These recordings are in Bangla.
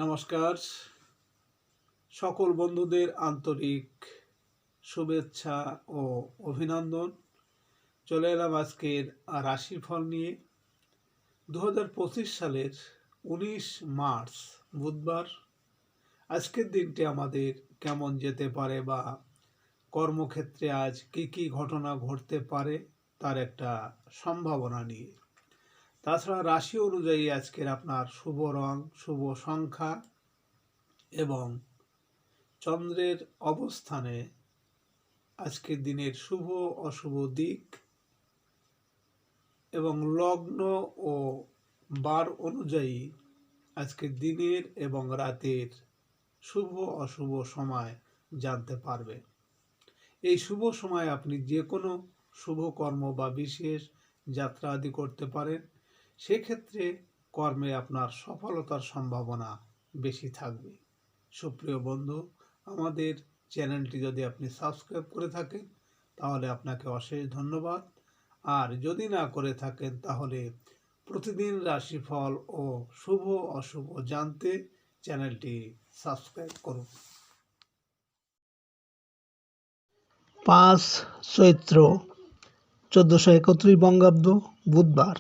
নমস্কার, সকল বন্ধুদের আন্তরিক শুভেচ্ছা ও অভিনন্দন। চলে এলাম আজকের রাশিফল নিয়ে। 2025 সালের 19 মার্চ বুধবার। আজকের দিনটি আমাদের কেমন যেতে পারে বা কর্মক্ষেত্রে আজ কি কি ঘটনা ঘটতে পারে তার একটা সম্ভাবনা নিয়ে। তাছাড়া রাশি অনুযায়ী আজকের আপনার শুভ রং, শুভ সংখ্যা এবং চন্দ্রের অবস্থানে আজকের দিনের শুভ অশুভ দিক এবং লগ্ন ও বার অনুযায়ী আজকের দিনের এবং রাতের শুভ অশুভ সময় জানতে পারবে। এই শুভ সময় আপনি যে কোনো শুভ কর্ম বা বিশেষ যাত্রা আদি করতে পারেন। সেক্ষেত্রে কর্মে আপনার সফলতার সম্ভাবনা বেশি থাকবে। সুপ্রিয় বন্ধু, আমাদের চ্যানেলটি যদি আপনি সাবস্ক্রাইব করে থাকেন তাহলে আপনাকে অশেষ ধন্যবাদ। আর যদি না করে থাকেন তাহলে প্রতিদিন রাশিফল ও শুভ অশুভ জানতে চ্যানেলটি সাবস্ক্রাইব করুন। 5 চৈত্র 1431 বঙ্গাব্দ বুধবার।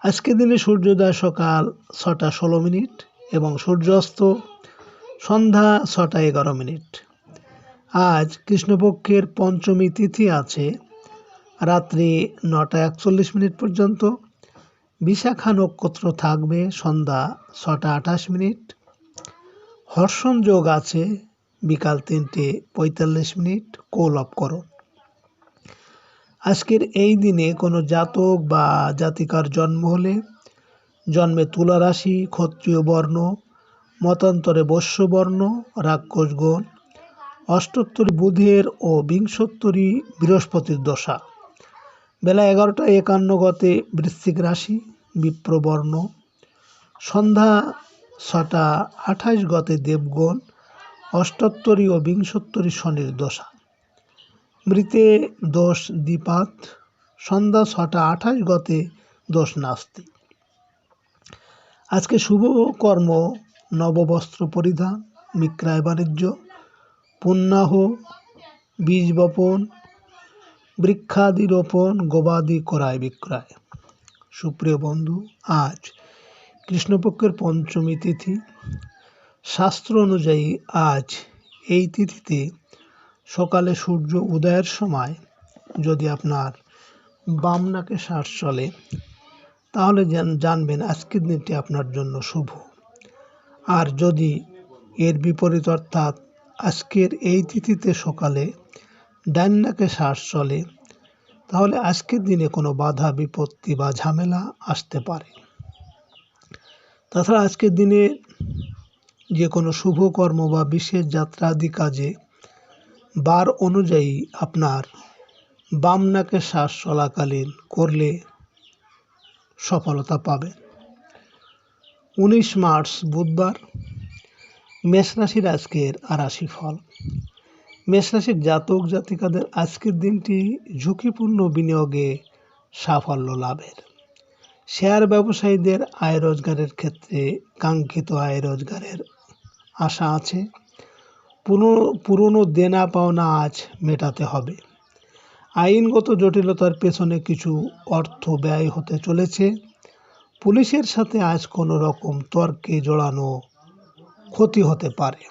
আজকের দিনে সূর্যোদয় সকাল 6টা 16 মিনিট এবং সূর্যাস্ত সন্ধ্যা 6টা 11 মিনিট। আজ কৃষ্ণপক্ষের পঞ্চমী তিথি আছে রাত্রি 9টা 41 মিনিট পর্যন্ত। বিশাখা নক্ষত্র থাকবে সন্ধ্যা 6টা 28 মিনিট। হর্ষণ যোগ আছে বিকাল 3টে 45 মিনিট কৌলবকরণ। আজকের এই দিনে কোনো জাতক বা জাতিকার জন্ম হলে জন্মে তুলা রাশি, ক্ষত্রিয় বর্ণ, মতান্তরে বৈশ্য বর্ণ, রাক্ষসগণ, অষ্টোত্তরী বুধের ও বিংশোত্তরী বৃহস্পতির দশা। বেলা 11টা 51 গতে বৃশ্চিক রাশি, বিপ্রবর্ণ। সন্ধ্যা 6টা 28 গতে দেবগণ, অষ্টোত্তরী ও বিংশোত্তরী শনির দশা। মৃতে দোষ দ্বিপাত। সন্ধ্যা 6টা 28 গতে দোষ নাস্তি। আজকে শুভ কর্ম নববস্ত্র পরিধান, বিক্রয় বাণিজ্য, পুণ্যাহ, বীজ বপন, বৃক্ষাদি রোপণ, গবাদি ক্রয় বিক্রয়। সুপ্রিয় বন্ধু, আজ কৃষ্ণপক্ষের পঞ্চমী তিথি। শাস্ত্র অনুযায়ী আজ এই তিথিতে সকালে সূর্য উদয়ের সময় যদি আপনার বাম নাকে শ্বাস চলে তাহলে জানবেন আজকের দিনটি আপনার জন্য শুভ। আর যদি এর বিপরীত অর্থাৎ আজকের এই তিথিতে সকালে ডান নাকে শ্বাস চলে তাহলে আজকের দিনে কোনো বাধা বিপত্তি বা ঝামেলা আসতে পারে। তাছাড়া আজকের দিনে যে কোনো শুভ কর্ম বা বিশেষ যাত্রা আদি কাজে বার অনুযায়ী আপনার বাম নাকে শ্বাস চলাকালীন করলে সফলতা পাবেন। 19 মার্চ বুধবার। মেষ রাশির আজকের রাশিফল। মেষ রাশির জাতক জাতিকাদের আজকের দিনটি ঝুঁকিপূর্ণ বিনিয়োগে সাফল্য লাভের। শেয়ার ব্যবসায়ীদের আয় রোজগারের ক্ষেত্রে কাঙ্ক্ষিত আয় রোজগারের আশা আছে। পুরনো দেনা পাওনা আজ মেটাতে হবে। আইনগত জটিলতার পেছনে কিছু অর্থ ব্যয় হতে চলেছে। পুলিশের সাথে আজ কোনো রকম তর্কে জড়ানো ক্ষতি হতে পারে।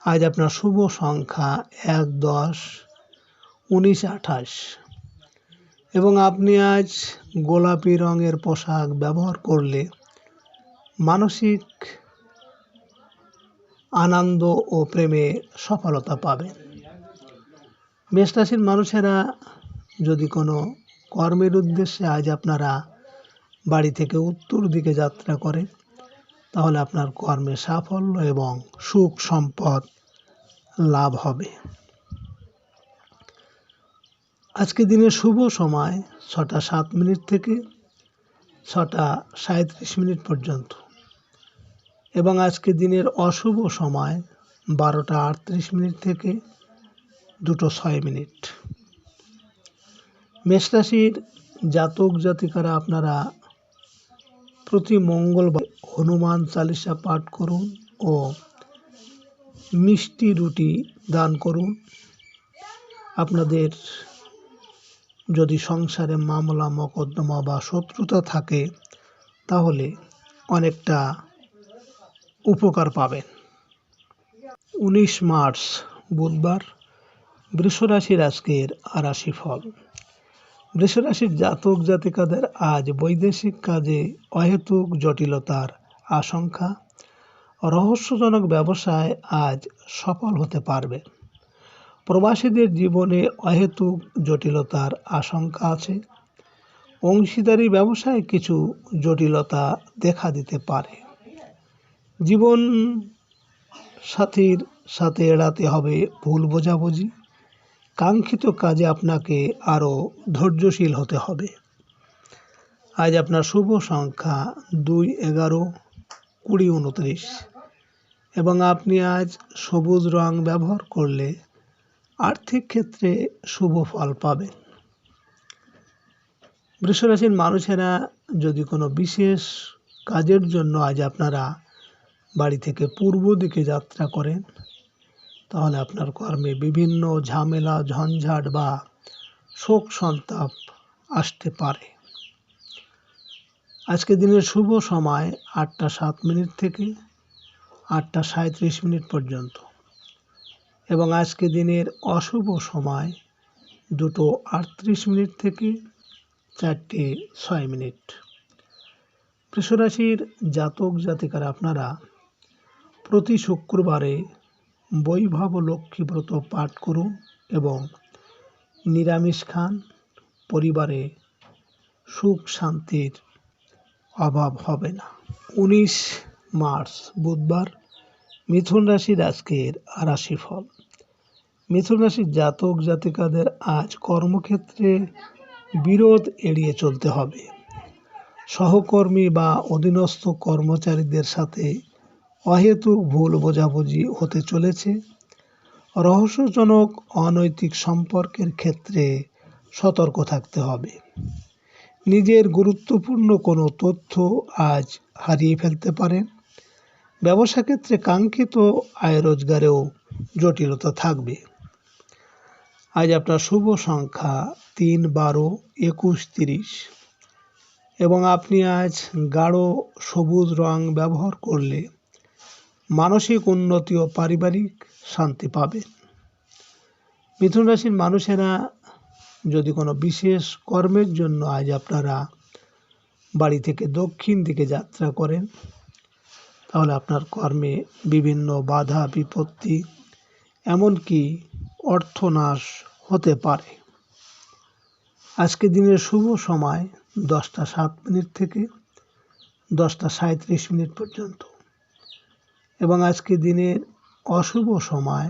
আজ আপনার শুভ সংখ্যা 1, 10, 19, 28 এবং আপনি আজ গোলাপি রঙের পোশাক ব্যবহার করলে মানসিক আনন্দ ও প্রেমে সফলতা পাবেন। মেষ রাশির মানুষেরা যদি কোনো কর্মের উদ্দেশ্যে আজ আপনারা বাড়ি থেকে উত্তর দিকে যাত্রা করেন তাহলে আপনার কর্মে সাফল্য এবং সুখ সম্পদ লাভ হবে। আজকে দিনের শুভ সময় 6টা 7 মিনিট থেকে 6টা 37 মিনিট পর্যন্ত এবং আজকে দিনের অশুভ সময় 12টা 38 মিনিট থেকে 2টো 6 মিনিট। মেষ রাশির জাতক জাতিকারা আপনারা প্রতি মঙ্গলবার হনুমান চালিসা পাঠ করুন ও মিষ্টি রুটি দান করুন। আপনাদের যদি সংসারে মামলা মকদ্দমা বা শত্রুতা থাকে তাহলে অনেকটা উপকার পাবেন। 19 মার্চ বুধবার, বৃষরাশির আজকের রাশিফল। বৃষরাশির জাতক জাতিকাদের আজ বৈদেশিক কাজে অহেতুক জটিলতার আশঙ্কা। রহস্যজনক ব্যবসায় আজ সফল হতে পারবে। প্রবাসীদের জীবনে অহেতুক জটিলতার আশঙ্কা আছে। অংশীদারি ব্যবসায় কিছু জটিলতা দেখা দিতে পারে। জীবন সাথীর সাথে এড়াতে হবে ভুল বোঝাবুঝি। কাঙ্ক্ষিত কাজে আপনাকে আরও ধৈর্যশীল হতে হবে। আজ আপনার শুভ সংখ্যা 2, 11, 20, 29 এবং আপনি আজ সবুজ রং ব্যবহার করলে আর্থিক ক্ষেত্রে শুভ ফল পাবেন। বৃষরাশির মানুষেরা যদি কোনো বিশেষ কাজের জন্য আজ আপনারা বাড়ি থেকে পূর্ব দিকে যাত্রা করেন তাহলে আপনার কর্মে বিভিন্ন ঝামেলা ঝঞ্ঝাট বা শোক সন্তাপ আসতে পারে। আজকে দিনের শুভ সময় 8টা 7 মিনিট থেকে 8টা 37 মিনিট পর্যন্ত এবং আজকে দিনের অশুভ সময় 2টো 38 মিনিট থেকে 4টে 6 মিনিট। বৃষরাশির জাতক জাতিকারা আপনারা প্রতি শুক্রবারে বৈভব লক্ষ্মী ব্রত পাঠ করুন এবং নিরামিষ খান। পরিবারে সুখ শান্তির অভাব হবে না। 19 মার্চ বুধবার, মিথুন রাশির আজকের রাশিফল। মিথুন রাশির জাতক জাতিকাদের আজ কর্মক্ষেত্রে বিরোধ এড়িয়ে চলতে হবে। সহকর্মী বা অধীনস্থ কর্মচারীদের সাথে অহেতুক ভুল বোঝাবুঝি হতে চলেছে। রহস্যজনক অনৈতিক সম্পর্কের ক্ষেত্রে সতর্ক থাকতে হবে। নিজের গুরুত্বপূর্ণ কোনো তথ্য আজ হারিয়ে ফেলতে পারেন। ব্যবসা ক্ষেত্রে কাঙ্ক্ষিত আয় রোজগারেও জটিলতা থাকবে। আজ আপনার শুভ সংখ্যা 3, 12, 21, 30 এবং আপনি আজ গাঢ় সবুজ রং ব্যবহার করলে মানসিক উন্নতি ও পারিবারিক শান্তি পাবেন। মিথুন রাশির মানুষেরা যদি কোনো বিশেষ কর্মের জন্য আজ আপনারা বাড়ি থেকে দক্ষিণ দিকে যাত্রা করেন তাহলে আপনার কর্মে বিভিন্ন বাধা বিপত্তি এমনকি অর্থনাশ হতে পারে। আজকে দিনের শুভ সময় 10টা 7 মিনিট থেকে 10টা 37 মিনিট পর্যন্ত এবং আজকে দিনের অশুভ সময়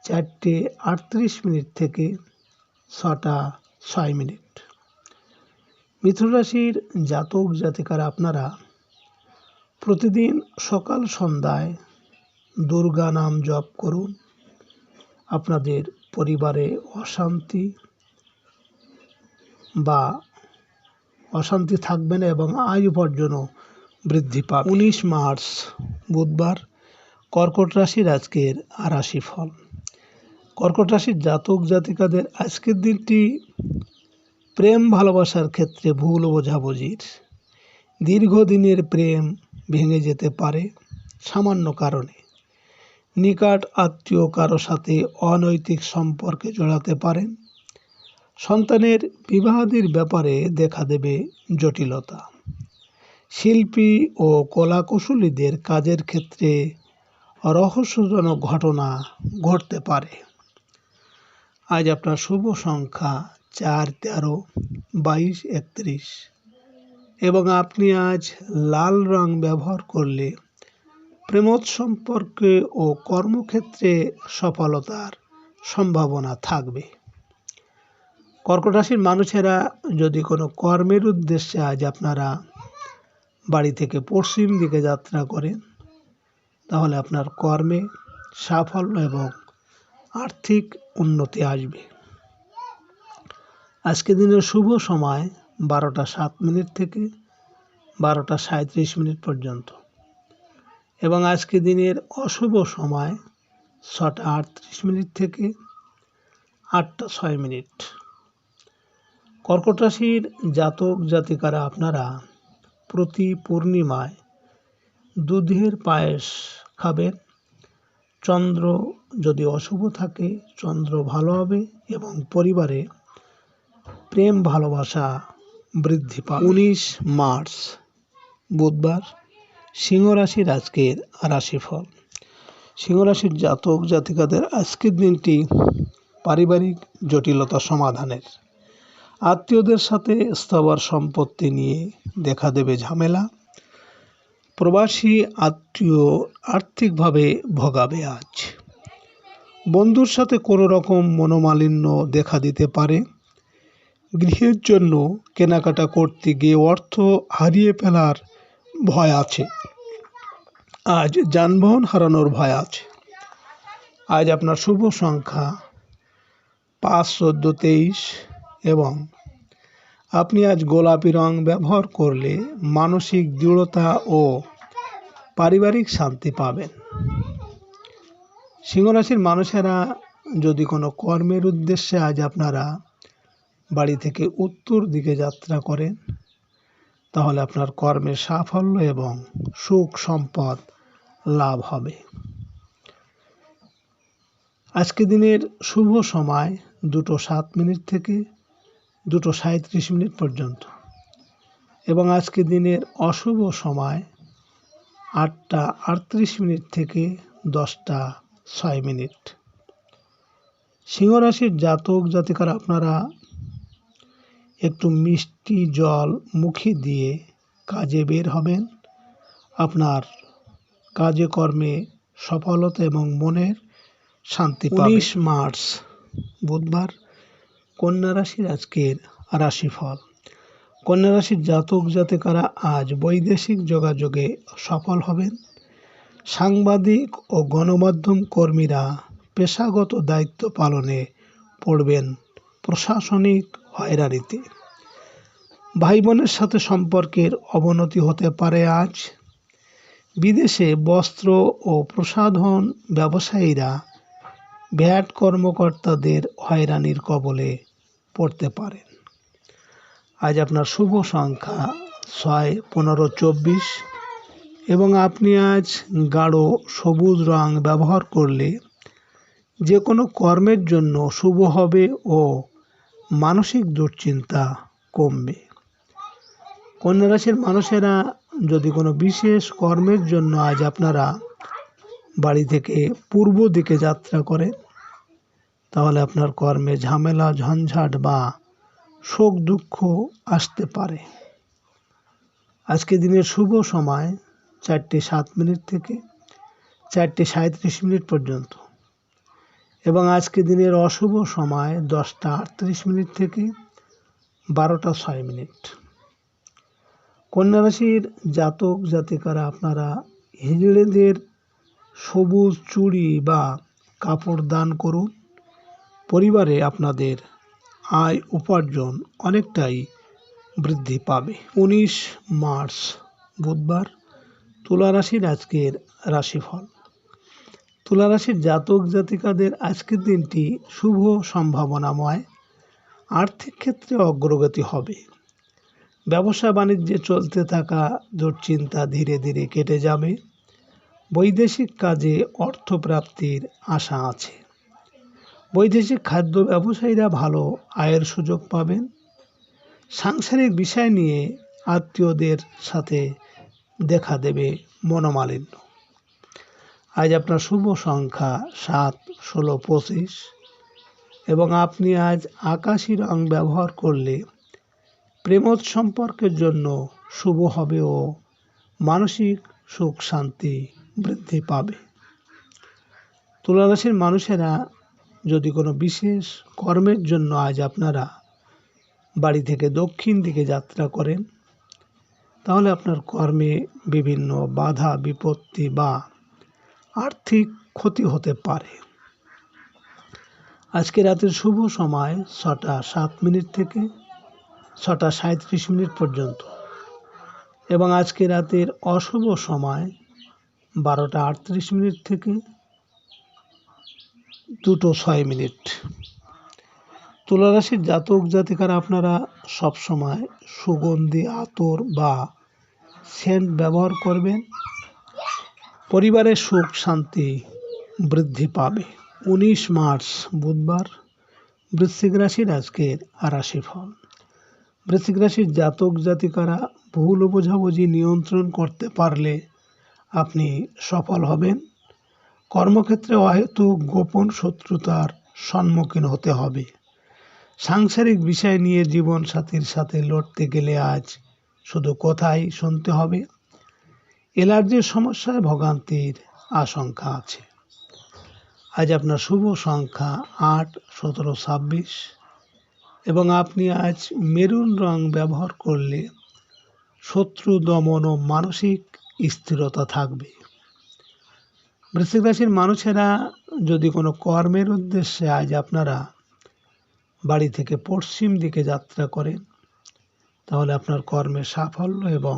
4টে 38 মিনিট থেকে 6টা 6 মিনিট। মিথুন রাশির জাতক জাতিকারা আপনারা প্রতিদিন সকাল সন্ধ্যায় দুর্গা নাম জপ করুন। আপনাদের পরিবারে অশান্তি থাকবে না এবং আয় উপার্জনও বৃদ্ধি পাবে। 19 মার্চ বুধবার, কর্কট রাশির আজকের রাশিফল। কর্কট রাশির জাতক জাতিকাদের আজকের দিনটি প্রেম ভালোবাসার ক্ষেত্রে ভুল বোঝাবুঝির। দীর্ঘদিনের প্রেম ভেঙে যেতে পারে সামান্য কারণে। নিকট আত্মীয় কারো সাথে অনৈতিক সম্পর্কে জড়াতে পারেন। সন্তানের বিবাহাদির ব্যাপারে দেখা দেবে জটিলতা। শিল্পী ও কলাকুশলীদের কাজের ক্ষেত্রে রহস্যজনক ঘটনা ঘটতে পারে। আজ আপনার শুভ সংখ্যা 4, 13, 22, 31 এবং আপনি আজ লাল রং ব্যবহার করলে প্রেমোৎ সম্পর্কে ও কর্মক্ষেত্রে সফলতার সম্ভাবনা থাকবে। কর্কট রাশির মানুষেরা যদি কোনো কর্মের উদ্দেশ্যে আজ আপনারা বাড়ি থেকে পশ্চিম দিকে যাত্রা করেন তাহলে আপনার কর্মে সাফল্য এবং আর্থিক উন্নতি আসবে। আজকে দিনের শুভ সময় 12টা 7 মিনিট থেকে 12:37 পর্যন্ত। এবং আজকে দিনের অশুভ সময় 6:38 থেকে 8:06। কর্কট রাশির জাতক জাতিকারা আপনারা প্রতি পূর্ণিমায় দুধের পায়েস খাবেন। চন্দ্র যদি অশুভ থাকে চন্দ্র ভালো হবে এবং পরিবারে প্রেম ভালোবাসা বৃদ্ধি পাবে। 19 মার্চ বুধবার, সিংহ রাশির আজকের রাশিফল। সিংহ রাশির জাতক জাতিকাদের আজকের দিনটি পারিবারিক জটিলতা সমাধানের, আত্মীয়দের সাথে স্থাবর সম্পত্তি নিয়ে দেখা দেবে ঝামেলা, প্রবাসী আত্মীয় আর্থিকভাবে ভোগাবে আজ, বন্ধুর সাথে কোনো রকম মনোমালিন্য দেখা দিতে পারে, গৃহের জন্য কেনাকাটা করতে গিয়ে অর্থ হারিয়ে ফেলার ভয় আছে, আজ যানবাহন হারানোর ভয় আছে। আজ আপনার শুভ সংখ্যা 5, 14, 23 এবং আপনি আজ গোলাপি রং ব্যবহার করলে মানসিক দৃঢ়তা ও পারিবারিক শান্তি পাবেন। সিংহ রাশির মানুষেরা যদি কোনো কর্মের উদ্দেশ্যে আজ আপনারা বাড়ি থেকে উত্তর দিকে যাত্রা করেন তাহলে আপনার কর্মের সাফল্য এবং সুখ সম্পদ লাভ হবে। আজকে দিনের শুভ সময় 2:07 থেকে 2:37 পর্যন্ত এবং আজকে দিনের অশুভ সময় 8:38 থেকে 10:06। সিংহ রাশির জাতক জাতিকারা আপনারা একটু মিষ্টি জল মুখে দিয়ে কাজে বের হবেন। আপনার কাজে কর্মে সফলতা এবং মনের শান্তি পাবেন। 19 মার্চ বুধবার, কন্যা রাশির আজকের রাশিফল। কন্যা রাশির জাতক জাতিকারা আজ বৈদেশিক যোগাযোগে সফল হবেন। সাংবাদিক ও গণমাধ্যম কর্মীরা পেশাগত দায়িত্ব পালনে পড়বেন প্রশাসনিক হয়রানিতে। ভাই বোনের সাথে সম্পর্কের অবনতি হতে পারে আজ। বিদেশে বস্ত্র ও প্রসাধন ব্যবসায়ীরা ভ্যাট কর্মকর্তাদের হয়রানির কবলে পড়তে পারেন। আজ আপনার শুভ সংখ্যা 6, 15, 24 এবং আপনি আজ গাঢ় সবুজ রং ব্যবহার করলে যে কোনো কর্মের জন্য শুভ হবে ও মানসিক দুশ্চিন্তা কমবে। কন্যা রাশির মানুষেরা যদি কোনো বিশেষ কর্মের জন্য আজ আপনারা বাড়ি থেকে পূর্ব দিকে যাত্রা করেন তাহলে আপনার কর্মে ঝামেলা ঝঞ্ঝাট বা শোক দুঃখ আসতে পারে। আজকে দিনের শুভ সময় 4:07 থেকে 4:37 পর্যন্ত এবং আজকে দিনের অশুভ সময় 10:38 থেকে 12:06। কন্যা রাশির জাতক জাতিকারা আপনারা হিজড়েদের সবুজ চুড়ি বা কাপড় দান করুন। পরিবারে আপনাদের আয় উপার্জন অনেকটাই বৃদ্ধি পাবে। 19 মার্চ বুধবার, তুলা রাশির আজকের রাশিফল। তুলা রাশির জাতক জাতিকাদের আজকের দিনটি শুভ সম্ভাবনাময়। আর্থিক ক্ষেত্রে অগ্রগতি হবে। ব্যবসা বাণিজ্যে চলতে থাকা দুশ্চিন্তা ধীরে ধীরে কেটে যাবে। বৈদেশিক কাজে অর্থপ্রাপ্তির আশা আছে। বৈদেশিক খাদ্য ব্যবসায়ীরা ভালো আয়ের সুযোগ পাবেন। সাংসারিক বিষয় নিয়ে আত্মীয়দের সাথে দেখা দেবে মনোমালিন্য। আজ আপনার শুভ সংখ্যা 7, 16, 25 এবং আপনি আজ আকাশি রং ব্যবহার করলে প্রেমজ সম্পর্কের জন্য শুভ হবে ও মানসিক সুখ শান্তি বৃদ্ধি পাবে। তুলা রাশির মানুষেরা যদি কোনো বিশেষ কর্মের জন্য আজ আপনারা বাড়ি থেকে দক্ষিণ দিকে যাত্রা করেন তাহলে আপনার কর্মে বিভিন্ন বাধা বিপত্তি বা আর্থিক ক্ষতি হতে পারে। আজকে রাতের শুভ সময় 6:07 থেকে 6:37 পর্যন্ত এবং আজকে রাতের অশুভ সময় 12:38 থেকে 2:06। তুলা রাশির জাতক জাতিকারা আপনারা সবসময় সুগন্ধি আতর বা সেন্ট ব্যবহার করবেন, পরিবারের সুখ শান্তি বৃদ্ধি পাবে। 19 মার্চ বুধবার, বৃশ্চিক রাশির আজকের রাশিফল। বৃশ্চিক রাশির জাতক জাতিকারা ভুল বোঝাবুঝি নিয়ন্ত্রণ করতে পারলে আপনি সফল হবেন। কর্মক্ষেত্রে অহেতুক গোপন শত্রুতার সম্মুখীন হতে হবে। সাংসারিক বিষয় নিয়ে জীবন সাথীর সাথে লড়তে গেলে আজ শুধু কথাই শুনতে হবে। অ্যালার্জির সমস্যায় ভোগান্তির আশঙ্কা আছে। আজ আপনার শুভ সংখ্যা 8, 17, 26 এবং আপনি আজ মেরুন রং ব্যবহার করলে শত্রু দমন ও মানসিক স্থিরতা থাকবে। বৃশ্চিক রাশির মানুষেরা যদি কোনো কর্মের উদ্দেশ্যে আজ আপনারা বাড়ি থেকে পশ্চিম দিকে যাত্রা করেন, তাহলে আপনার কর্মের সাফল্য এবং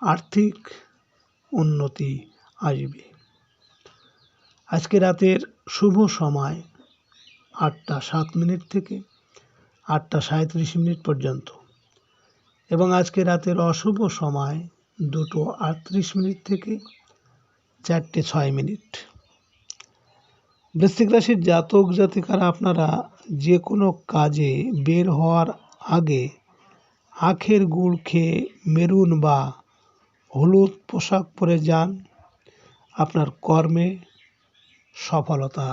আর্থিক উন্নতি আসবে। আজকে রাতের শুভ সময় 8:07 থেকে 8:37 পর্যন্ত এবং আজকে রাতের অশুভ সময় 2:38 থেকে 4:06। বৃশ্চিক রাশির জাতক জাতিকারা আপনারা যে কোনো কাজে বের হওয়ার আগে আখের গুড় খেয়ে মেরুন বা হলুদ পোশাক পরে যান, আপনার কর্মে সফলতা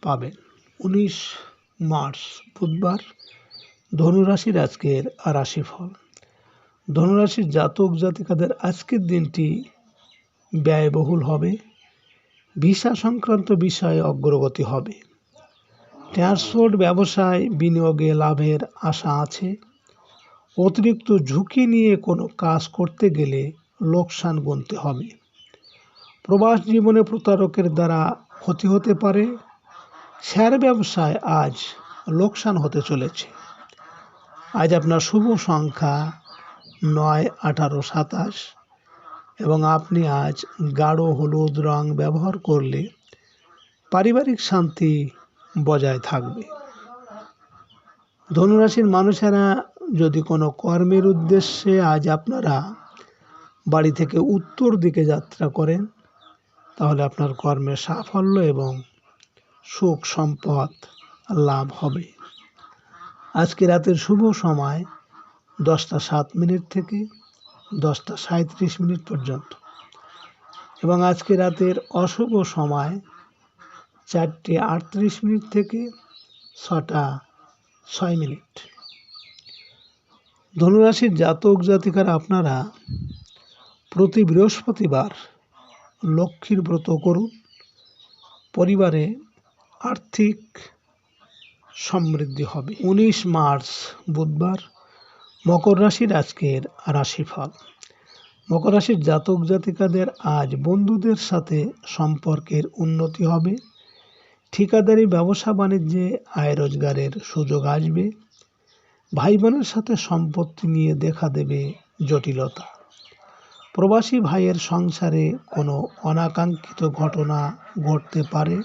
পাবেন। 19 মার্চ বুধবার, ধনুরাশির আজকের রাশিফল। ধনুরাশির জাতক জাতিকাদের আজকের দিনটি ব্যয়বহুল হবে। ভিসা সংক্রান্ত বিষয়ে অগ্রগতি হবে। ট্রান্সপোর্ট ব্যবসায় বিনিয়োগে লাভের আশা আছে। অতিরিক্ত ঝুঁকি নিয়ে কোনো কাজ করতে গেলে লোকসান গুনতে হবে। প্রবাস জীবনে প্রতারকের দ্বারা ক্ষতি হতে পারে। শেয়ার ব্যবসায় আজ লোকসান হতে চলেছে। আজ আপনার শুভ সংখ্যা 9, 18, 27 এবং আপনি আজ গাঢ় হলুদ রং ব্যবহার করলে পারিবারিক শান্তি বজায় থাকবে। ধনুরাশির মানুষেরা যদি কোনো কর্মের উদ্দেশ্যে আজ আপনারা বাড়ি থেকে উত্তর দিকে যাত্রা করেন, তাহলে আপনার কর্মের সাফল্য এবং সুখ সম্পদ লাভ হবে। আজকে রাতের শুভ সময় 10:07 থেকে 10:37 পর্যন্ত এবং আজকে রাতের অশুভ সময় 4:38 থেকে 6:06। ধনুরাশির জাতক জাতিকারা আপনারা প্রতি বৃহস্পতিবার লক্ষ্মীর ব্রত করুন। পরিবারে আর্থিক সমৃদ্ধি হবে। 19 মার্চ বুধবার, মকর রাশির আজকের রাশিফল। মকর রাশির জাতক জাতিকাদের আজ বন্ধুদের সাথে সম্পর্কের উন্নতি হবে। ঠিকাদারি ব্যবসা বাণিজ্যে আয় রোজগারের সুযোগ আসবে। ভাই বোনের সাথে সম্পত্তি নিয়ে দেখা দেবে জটিলতা। প্রবাসী ভাইয়ের সংসারে কোনো অনাকাঙ্ক্ষিত ঘটনা ঘটতে পারে।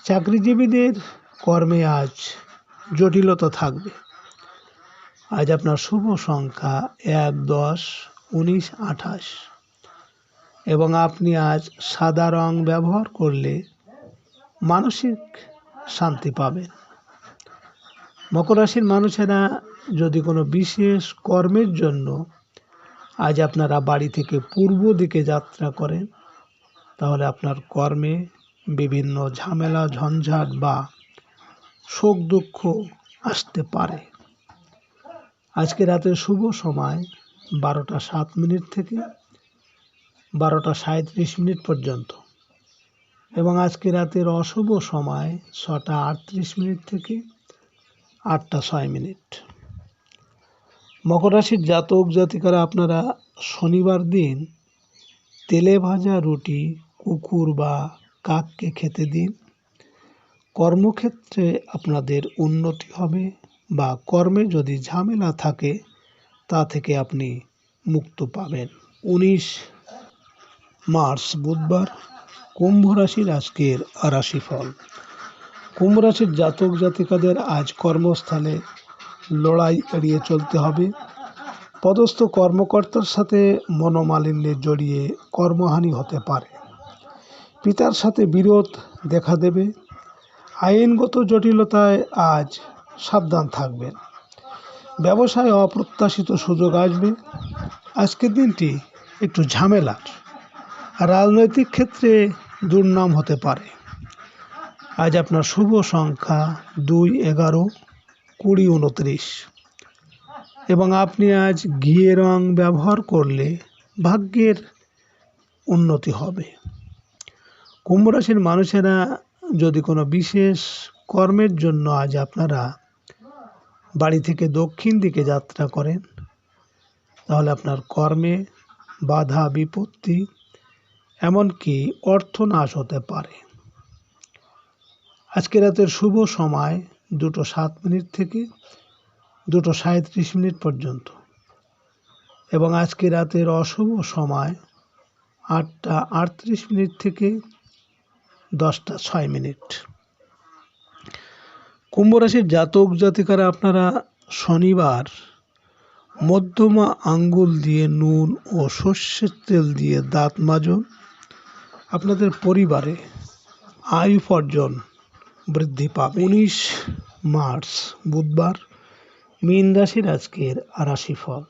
চাকরিজীবীদের কর্মে আজ জটিলতা থাকবে। আজ আপনার শুভ সংখ্যা 1, 10, 19, 28 এবং আপনি আজ সাদা রং ব্যবহার করলে মানসিক শান্তি পাবেন। মকর রাশির মানুষেরা যদি কোনো বিশেষ কর্মের জন্য আজ আপনারা বাড়ি থেকে পূর্ব দিকে যাত্রা করেন, তাহলে আপনার কর্মে বিভিন্ন ঝামেলা ঝঞ্ঝাট বা শোক দুঃখ আসতে পারে। আজকে রাতের শুভ সময় 12:07 থেকে 12:37 পর্যন্ত এবং আজকে রাতের অশুভ সময় 6:38 থেকে 8:06। মকর রাশির জাতক জাতিকারা আপনারা শনিবার দিন তেলে ভাজা রুটি কুকুর বা কাককে খেতে দিন। কর্মক্ষেত্রে আপনাদের উন্নতি হবে বা কর্মে যদি ঝামেলা থাকে তা থেকে আপনি মুক্ত পাবেন। 19 মার্চ বুধবার কুম্ভ রাশির আজকের রাশিফল। কুম্ভ রাশির জাতক জাতিকাদের আজ কর্মস্থলে লড়াই এড়িয়ে চলতে হবে। পদস্থ কর্মকর্তার সাথে মনোমালিন্যে জড়িয়ে কর্মহানি হতে পারে। পিতার সাথে বিরোধ দেখা দেবে। আইনগত জটিলতায় আজ সাবধান থাকবেন। ব্যবসায় অপ্রত্যাশিত সুযোগ আসবে। আজকের দিনটি একটু ঝামেলার। রাজনৈতিক ক্ষেত্রে দুর্নাম হতে পারে। আজ আপনার শুভ সংখ্যা 2, 11, 20, 29 এবং আপনি আজ ঘিয়ে রং ব্যবহার করলে ভাগ্যের উন্নতি হবে। কুম্ভ রাশির মানুষেরা যদি কোনো বিশেষ কর্মের জন্য আজ আপনারা বাড়ি থেকে দক্ষিণ দিকে যাত্রা করেন, তাহলে আপনার কর্মে বাধা বিপত্তি এমনকি অর্থনাশ হতে পারে। আজকে রাতের শুভ সময় 2:07 থেকে 2:37 পর্যন্ত এবং আজকে রাতের অশুভ সময় 8:38 থেকে 10:06। কুম্ভ রাশির জাতক জাতিকারা আপনারা শনিবার মধ্যমা আঙ্গুল দিয়ে নুন ও সর্ষের তেল দিয়ে দাঁত মাজুন। আপনাদের পরিবারে আয় উপার্জন বৃদ্ধি পাবে। 19 মার্চ বুধবার মীন রাশির আজকের রাশিফল।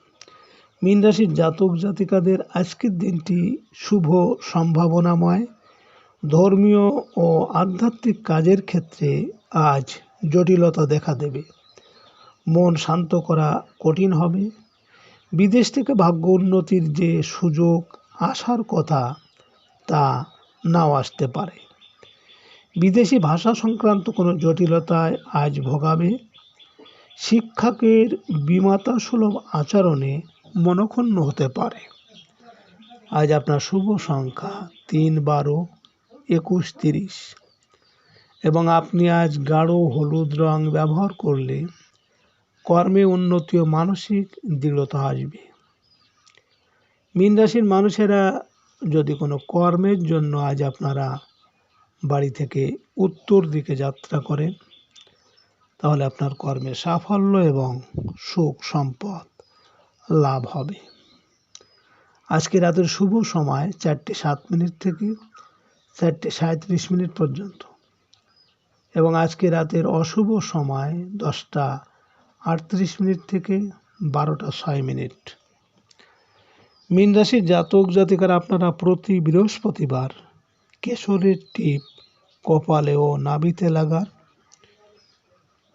মীন রাশির জাতক জাতিকাদের আজকের দিনটি শুভ সম্ভাবনাময়। ধর্মীয় ও আধ্যাত্মিক কাজের ক্ষেত্রে আজ জটিলতা দেখা দেবে। মন শান্ত করা কঠিন হবে। বিদেশ থেকে ভাগ্য উন্নতির যে সুযোগ আসার কথা তা নাও আসতে পারে। বিদেশি ভাষা সংক্রান্ত কোনো জটিলতায় আজ ভোগাবে। শিক্ষকের বিমাতা সুলভ আচরণে মনক্ষুণ্ণ হতে পারে। আজ আপনার শুভ সংখ্যা 3, 12, 21, 30 এবং আপনি আজ গাঢ় হলুদ রং ব্যবহার করলে কর্মে উন্নতি ও মানসিক দৃঢ়তা আসবে। মীন রাশির মানুষেরা যদি কোনো কর্মের জন্য আজ আপনারা বাড়ি থেকে উত্তর দিকে যাত্রা করেন, তাহলে আপনার কর্মে সাফল্য এবং সুখ সম্পদ লাভ হবে। আজকে রাতের শুভ সময় 4:07 থেকে 4:37 পর্যন্ত এবং আজকে রাতের অশুভ সময় 10:38 থেকে 12:06। মীন রাশির জাতক জাতিকারা আপনারা প্রতি বৃহস্পতিবার কেশরের টিপ কপালে ও নাভিতে লাগান।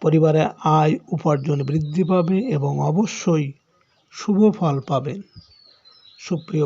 পরিবারে আয় উপার্জন বৃদ্ধি পাবে এবং অবশ্যই শুভ ফল পাবেন। সুপ্রিয়